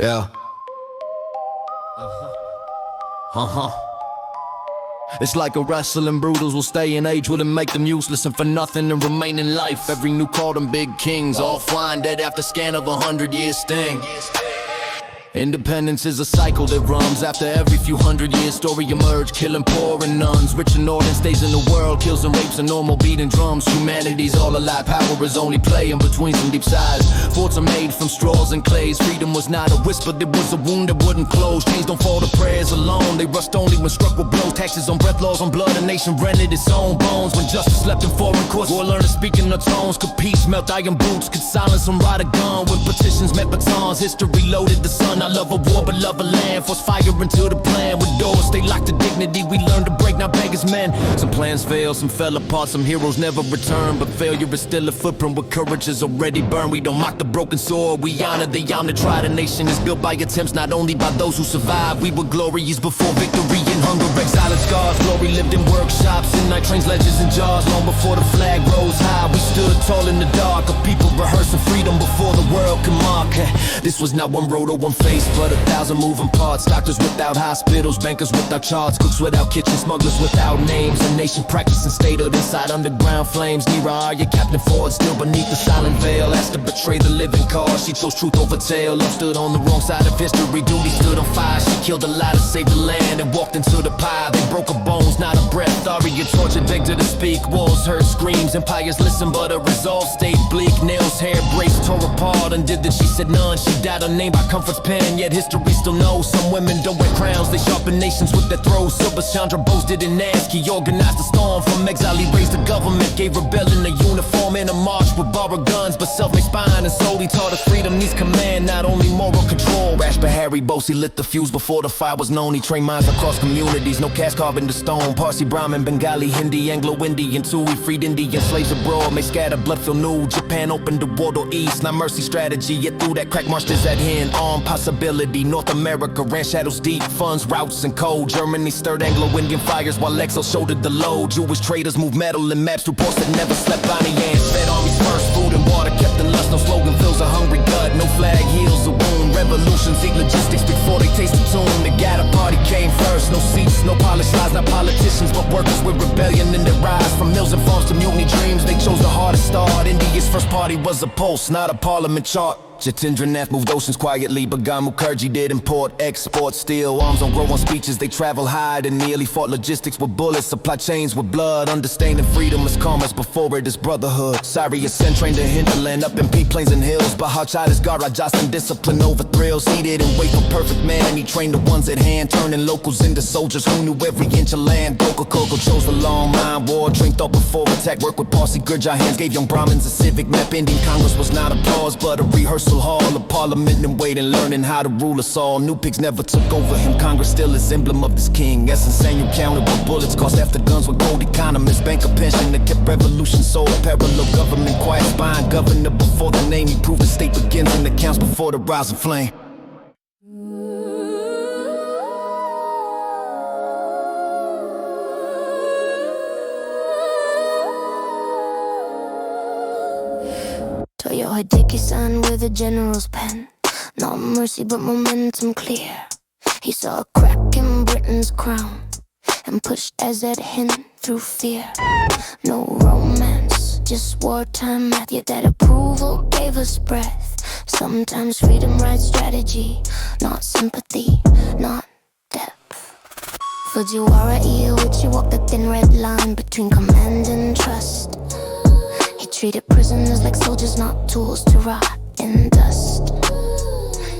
Yeah. It's like a wrestling brutals will stay in age, will make them useless and for nothing and remain in life. Every new call them big kings, all flying dead after scan of 100 years sting. Independence is a cycle that runs after every few hundred years. Story emerge, killing poor and nuns. Rich and Northern stays in the world, kills and rapes and normal beating drums. Humanity's all alive, power is only play in between some deep sighs. Forts are made from straws and clays. Freedom was not a whisper, there was a wound that wouldn't close. Chains don't fall to prayers alone, they rust only when struck with blows. Taxes on breath, laws on blood, a nation rented its own bones. When justice slept in foreign courts, war learners speaking their tones. Could peace melt iron boots, could silence them ride a gun. When petitions met batons, history loaded the sun. I love a war but love a land, force fire into the plan. With doors stay locked to dignity, we learn to break, not beg as men. Some plans fail, some fell apart, some heroes never return. But failure is still a footprint where courage is already burned. We don't mock the broken sword, we honor the arm that tried. A nation is built by attempts, not only by those who survive. We were glorious before victory in hunger, exile and scars. Glory lived in workshops, in night trains, ledges and jars. Long before the flag rose high, we stood tall in the dark. A people rehearsing freedom before the world could mark. This was not one road or one face, but 1,000 moving parts. Doctors without hospitals, bankers without charts, cooks without kitchens, smugglers without names. A nation practicing statehood inside underground flames. Nira Arya, Captain Ford, still beneath the silent veil. Asked to betray the living cause, she chose truth over tale. Love stood on the wrong side of history, duty stood on fire. She killed a lie to save the land and walked into the pie. They broke her bones, not a breath. Arya tortured, begged her to speak. Walls heard screams, empires listened, but her resolve stayed bleak. Nails, hair braced, tore apart, undid that she said none. She died unnamed by comfort's pen, yet history still knows. Some women don't wear crowns, they sharpen nations with their throws. Silver Chandra boasted in ask, he organized a storm. From exile he raised the government, gave rebellion a uniform in a march with borrowed guns, but self-made spine. And slowly taught us freedom needs command, not only moral control. Rash Bahari Bosi lit the fuse before the fire was known. He trained minds across communities, no cast carved into stone. Parsi, Brahmin, Bengali, Hindi, Anglo-Indian too. He freed Indian slaves abroad, may scatter blood feel new. Japan opened the world to east, not mercy strategy. Yet through that crack marched his at hand, armed possibility. North America ran shadows deep, funds, routes and code. Germany stirred Anglo-Indian fires while Exo shouldered the load. Jewish traders moved metal and maps through ports that never slept. Bonnie ants fed armies first, food and water kept in lust. No slogan fills a hungry gut, no flag heals a wound. Revolutions eat logistics before they taste the tune. The Gata party came first, no seats, no polished lies. Not politicians but workers with rebellion in their rise. From mills and farms to mutiny dreams, they chose the hardest start. India's first party was a pulse, not a parliament chart. Jatindranath moved oceans quietly, but Mukherjee did import, export, steel arms don't grow on speeches. They travel high and nearly fought logistics with bullets, supply chains with blood. Understanding freedom is commerce, before it is brotherhood. Cyrus Ascend trained the hinterland up in peak plains and hills. Bahar Childish God Rajasthan discipline over thrills. He didn't wait for perfect man, and he trained the ones at hand, turning locals into soldiers who knew every inch of land. Coco chose the long line war, drink thought before attack. Work with Parsi Gurjar hands, gave young Brahmins a civic map. Indian Congress was not applause, but a rehearsal hall of parliament and waiting, learning how to rule us all. New pigs never took over him, Congress still is emblem of this king. Essence annual counted with bullets, cost after guns with gold economists. Bank of pension that kept revolution sold. Parallel government, quiet spine, governor before the name. He proved the state begins and accounts before the rising flame. Toyo Hideki signed with a general's pen. Not mercy but momentum clear. He saw a crack in Britain's crown and pushed Azad Hind through fear. No romance, just wartime math. Yet that approval gave us breath. Sometimes freedom rides strategy, not sympathy, not depth. Fujiwara Iyoichi walked the thin red line between command and trust. He treated prisoners like soldiers, not tools to rot in dust.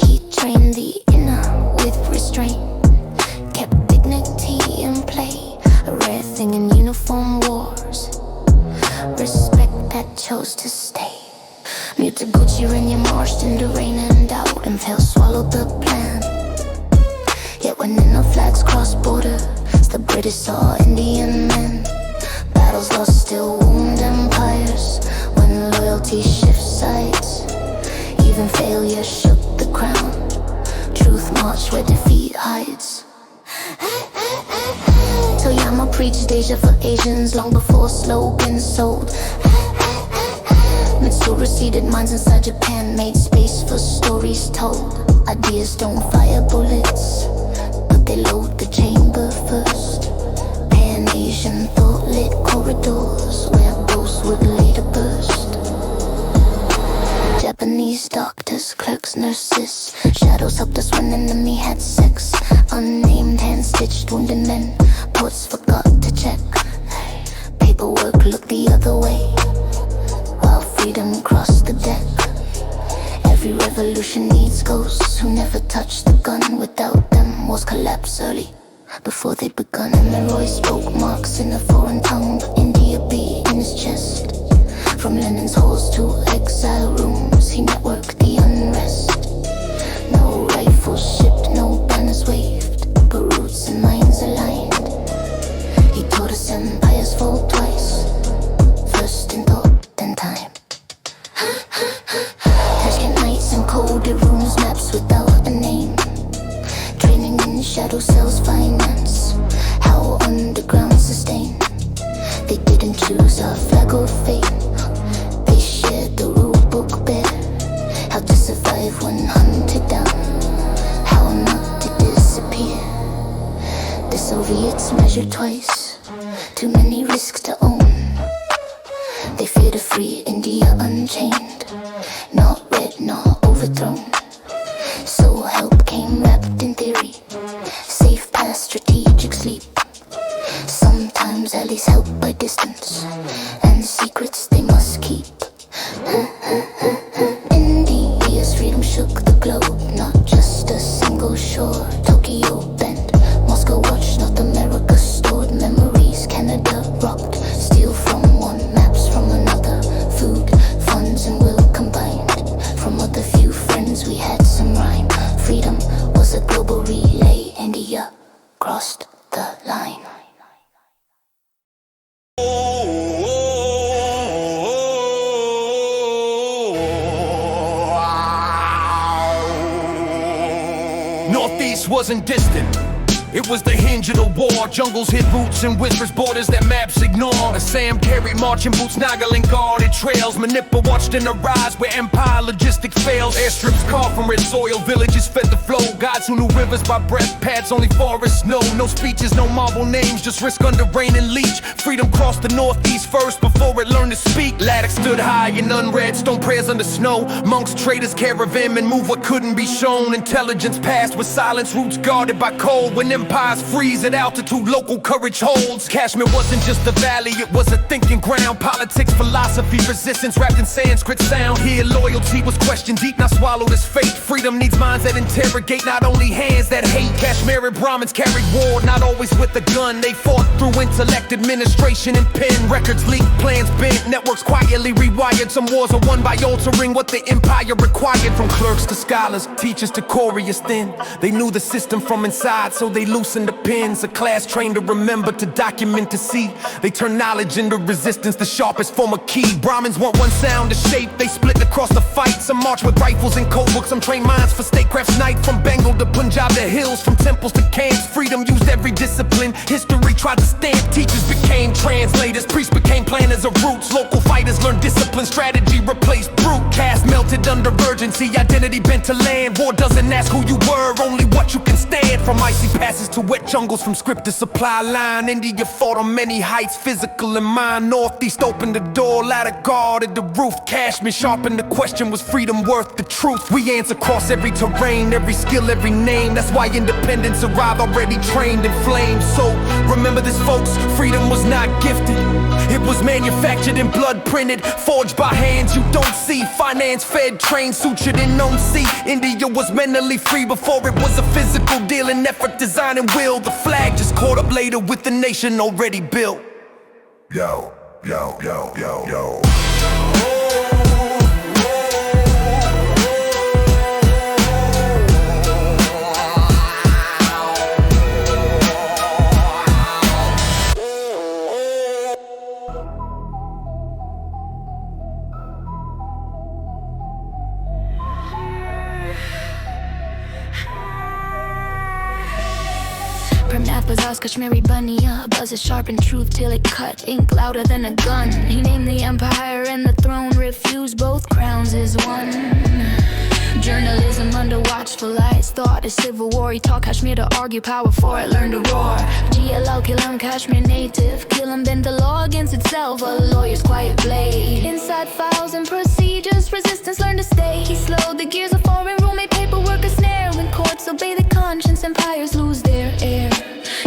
He trained the inner with restraint, kept dignity in play, a rare thing in uniform wars. Respect that chose to stay. Mutaguchi Renya marched into rain and doubt, and Fail swallowed the plan. Yet when inner flags crossed borders, the British saw Indian men. Battles lost still wound empires when loyalty shifts sides. Even failure shook the crown. Truth marched where defeat hides. Toyama preached Asia for Asians long before slogans sold. So receded minds inside Japan made space for stories told. Ideas don't fire bullets, but they load the chamber first. Pan-Asian thought lit corridors where ghosts would later burst. Japanese doctors, clerks, nurses, shadows helped us when enemy had sex. Unnamed hand-stitched wounded men, ports forgot to check. Paperwork looked the other way, while freedom crossed the deck. Every revolution needs ghosts who never touched the gun. Without them, wars collapse early, before they'd begun. And Leroy spoke Marx in a foreign tongue, but India beat in his chest. From Lenin's halls to exile rooms, he networked the unrest. No rifles shipped, no banners waved, but roots and minds aligned. He taught us empires fall twice, first in thought, then time. Tashkent nights and coded rooms, maps without a name. Training in shadow cells, finance, how underground sustain. They didn't choose our flag or fate, they shared the rule book bare. How to survive when hunted down, how not to disappear. The Soviets measured twice, too many risks to own. They fear to free India unchained, not read nor overthrown. So help came wrapped in theory, safe past strategic sleep. Sometimes allies help by distance, and secrets they must keep. India's freedom shook the globe, not just a single shore. Tokyo bent, Moscow watched, North America stored memories. Canada rocked, steel from one, maps from another. Food, funds and will combined, from other few friends we had some rhyme. Freedom was a global relay, India crossed the line. Northeast wasn't distant, it was the hinge of the war. Jungles hid roots and whispers borders that maps ignore. Assam carried marching boots, Nagaland guarded trails. Manipur watched in the rise where empire logistics fails. Airstrips carved from red soil, villages fed the flow. Gods who knew rivers by breath, paths only forests know. No speeches, no marble names, just risk under rain and leech. Freedom crossed the Northeast first before it learned to speak. Laddock stood high in unread, stone prayers under snow. Monks, traders, caravan, move what couldn't be shown. Intelligence passed with silence, roots guarded by cold. When empires freeze at altitude, local courage holds. Kashmir wasn't just a valley, it was a thinking ground. Politics, philosophy, resistance wrapped in Sanskrit sound. Here loyalty was questioned deep, now swallowed as fate. Freedom needs minds that interrogate, not only hands that hate. Kashmiri Brahmins carried war, not always with a gun. They fought through intellect, administration, and pen. Records leaked, plans bent, networks quietly rewired. Some wars are won by altering what the empire required. From clerks to scholars, teachers to couriers thin. They knew the system from inside, so they loosened the pins. A class trained to remember, to document, to see. They turn knowledge into resistance, the sharpest form of key. Brahmins want one sound to shape, they split across the fight. Some march with rifles and code books, some train minds for statecraft's night. From Bengal to Punjab to hills, from temples to camps. Freedom used every discipline, history tried to stamp. Teachers became translators, priests became planners of roots. Local fighters learned discipline, strategy replaced brute. Caste melted under urgency, identity bent to land. War doesn't ask who you were, only what you can stand. From icy passes to wet jungles, from script to supply line. India fought on many heights, physical and mind. Northeast opened the door, ladder guarded the roof. Kashmir sharpened the question, was freedom worth the truth? We answer across every terrain, every skill, every name. That's why independence arrived already trained in flames. So remember this folks, freedom was not gifted. It was manufactured in blood, printed, forged by hands you don't see. Finance fed, trained, sutured in known sea. India was mentally free before it was a physical deal. An effort, design and will. The flag just caught up later with the nation already built. Yo, yo, yo, yo, yo. Permath Bazaar's Kashmiri Bania. Buzz is sharp and truth till it cut. Ink louder than a gun. He named the empire and the throne. Refused both crowns is one. Journalism under watchful eyes. Thought a civil war. He taught Kashmir to argue power for it. Learned to roar. GLL kill him Kashmir native. Kill him bend the law against itself. A lawyer's quiet blade. Inside files and procedures. Resistance learned to stay. He slowed the gears of foreign rule. Made paperwork a snare. When courts obey the conscience, empires lose their air.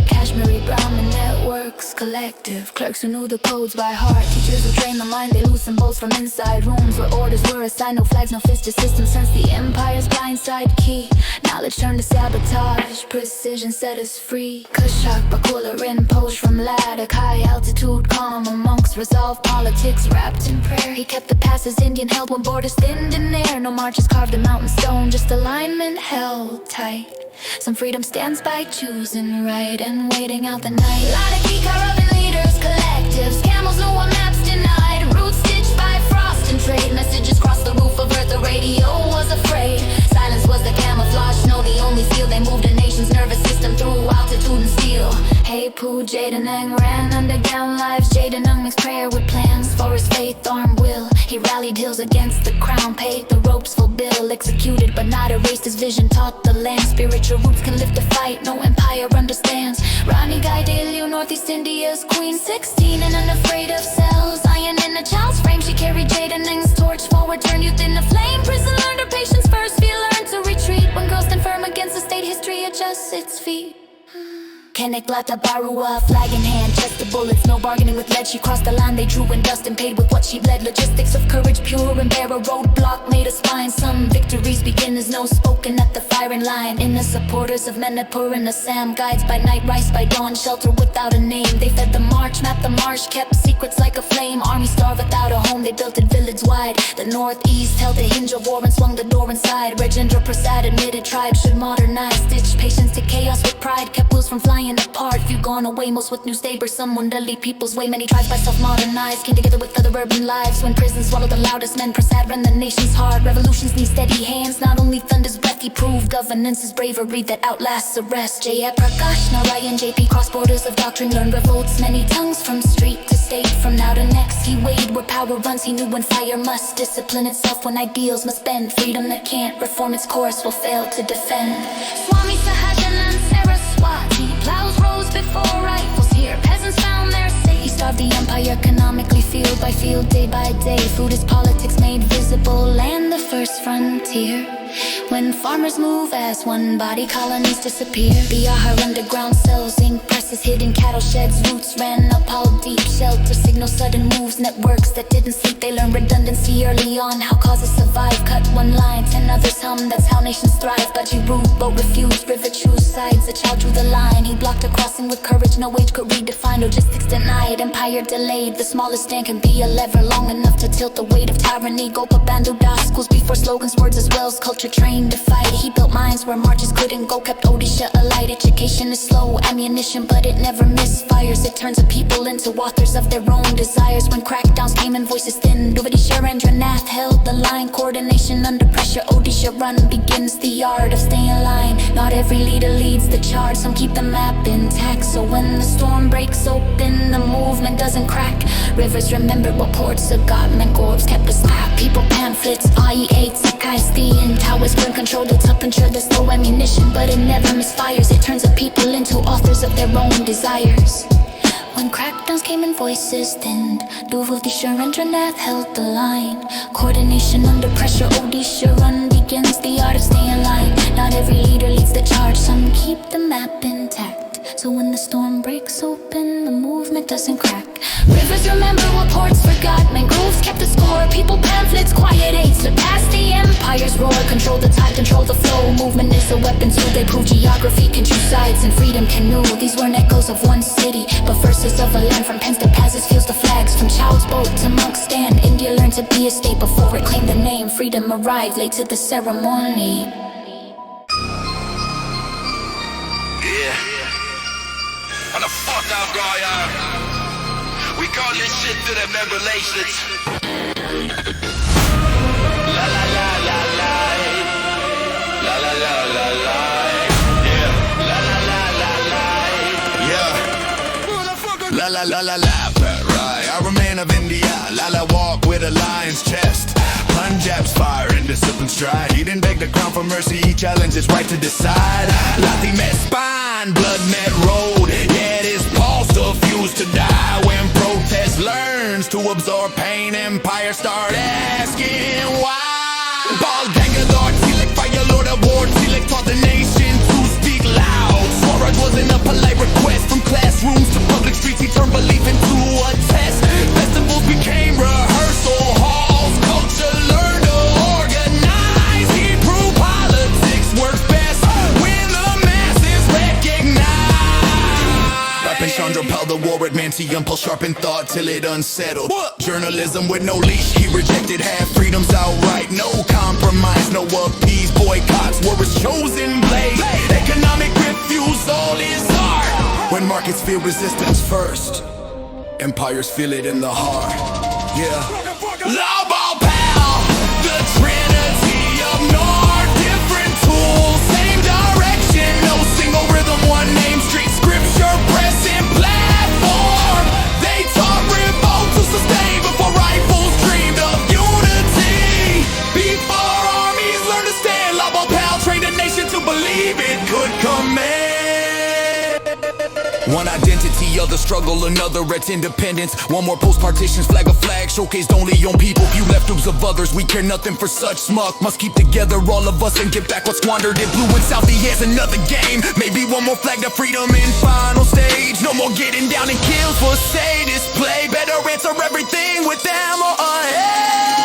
Kashmiri Brahmin networks, collective clerks who knew the codes by heart. Teachers who train the mind, they loosen bolts from inside rooms where orders were assigned. No flags, no fists, just systems. Sense the empire's blindside key. Knowledge turned to sabotage. Precision set us free. Kushak, Bakula, Rinpoche from Ladakh. High altitude, calm monks resolve politics wrapped in prayer. He kept the passes Indian held when borders thinned in air. No marches carved in mountain stone, just alignment held tight. Some freedom stands by choosing right and waiting out the night. Ladakhi, Karavan leaders, collectives. Camels know what maps denied. Roots stitched by frost and trade. Messages crossed the roof of earth. The radio was afraid. Silence was the camouflage. No, the only seal. They moved a nation's nervous system through altitude and steel. Hey Poo, Jadenang ran underground lives. Jadenang makes prayer with plans for his faith, armed will. He rallied hills against the crown. Paid the ropes for bill. Executed but not erased. His vision taught the land. Spiritual roots can lift a fight. No empire understands. Rani Gai Delu, Northeast India's queen. 16 and unafraid of cells. Iron in a child's frame. She carried Jadenang's torch forward. Turned youth into flame. Prison learned her patience first. Fear learned to retreat. When girls stand firm against the state, history adjusts its feet. Kenek Lata Barua, flag in hand, checked the bullets, no bargaining with lead. She crossed the line, they drew in dust and paid with what she bled. Logistics of courage, pure and bare, a roadblock made a spine. Some victories begin as no spoken at the firing line. In the supporters of Manipur and Assam, guides by night, rise by dawn, shelter without a name. They fed the march, mapped the marsh, kept secrets like a flame. Army starved without a home, they built it village wide. The northeast held the hinge of war and swung the door inside. Rajendra Prasad admitted tribes should modernize. Stitched patience to chaos with pride, kept wolves from flying apart. Few gone away, most with new neighbors. Some would lead people's way. Many tribes by self-modernized came together with other urban lives. When prison swallowed the loudest men, Prasad ran the nation's heart. Revolutions need steady hands, not only thunder's breath. He proved governance is bravery that outlasts arrest. Jaya Prakash, Narayan, JP crossed borders of doctrine, learned revolts. Many tongues from street to state, from now to next. He weighed where power runs, he knew when fire must discipline itself, when ideals must bend. Freedom that can't reform its course will fail to defend. Swami Sahajanand Saraswati, plows rose before rifles here. Peasants found their safe. He starved the empire economically, field by field, day by day. Food is politics made visible, land the first frontier. When farmers move as one body, colonies disappear. Bihar underground cells, ink presses, hidden cattle sheds. Roots ran up all deep, shelter signal, sudden moves. Networks that didn't sleep, they learned redundancy early on. How causes survive, cut one line, 10 others hum. That's how nations thrive. But he ruled, but refused. River choose sides, a child drew the line. He blocked a crossing with courage, no age could redefine. Logistics denied, empire delayed. The smallest stand can be a lever long enough to tilt the weight of tyranny. Gopa Bandhu Das, schools before slogans, words as wells. Culture trained to fight. He built mines where marches couldn't go, kept Odisha alight. Education is slow, ammunition, but it never misfires. It turns a people into authors of their own desires. When crackdowns came and voices thinned, Duvadi Sharendranath held the line. Coordination under pressure, Odisha run begins. The art of staying in line. Not every leader leads the charge, some keep the map intact. So when the storm breaks open, the movement doesn't crack. Rivers remember what ports of God, Mangroves kept us packed. People pamphlets, IE8, Sakai Stein towers burn, controlled it's up ensure there's no ammunition, but it never misfires. It turns a people into authors of their own desires. When crackdowns came and voices thinned, Duvadi Sharendranath held the line. Coordination under pressure, Odisha run begins. The art of staying in line. Not every leader leads the charge, some keep the map intact. So when the storm breaks open, the movement doesn't crack. Rivers remember what ports forgot. Mangroves kept the score. People pamphlets, quiet aids surpassed the empire's roar. Control the tide, control the flow. Movement is a weapon too. They prove geography can choose sides and freedom can know. These weren't echoes of one city, but verses of a land. From pens to passes, fields to flags. From child's boat to monk's stand, India learned to be a state before it claimed the name. Freedom arrived late to the ceremony. And the fuck out, Goya. We call this shit to the revelations. La la la la la. La la la la la. Yeah. La la la la la. la la la la la. Right, I'm a man of India. La la walk with a lion's chest. Punjab's fire and discipline stride. He didn't beg the crown for mercy. He challenged his right to decide. Lati met spine, blood met road. Yet his pulse refused to die. When protest learns to absorb pain, empire start asking why. Ball Gangador, Tilak, Fire Lord of War, Tilak taught the nation to speak loud. Swaraj wasn't a polite request. From classrooms to public streets, he turned belief into a test. Festivals became rehearsal halls. Culture learned to organize. He proved politics works best when the masses recognize. Rapping Chandra Pal, the war at Mantium, Paul sharpened thought till it unsettled. Journalism with no leash, he rejected half freedoms outright. No compromise, no appease. Boycotts were his chosen blade. Economic refusal is art. When markets feel resistance first, empires feel it in the heart. Yeah. Lowball pal, the trinity of North. Different tools, same direction. No single rhythm, one name, street scripture, pressing platform. They taught revolt to sustain before rifles dreamed of unity. Before armies learned to stand, Lowball pal trained a nation to believe it could command. One identity, other struggle, another it's independence. One more post-partitions, flag a flag, showcased only on people. Few leftovers of others, we care nothing for such smuck. Must keep together all of us and get back what's squandered. It blue and south, he has another game. Maybe one more flag to freedom in final stage. No more getting down and kills for say display. Better answer everything with them or a head.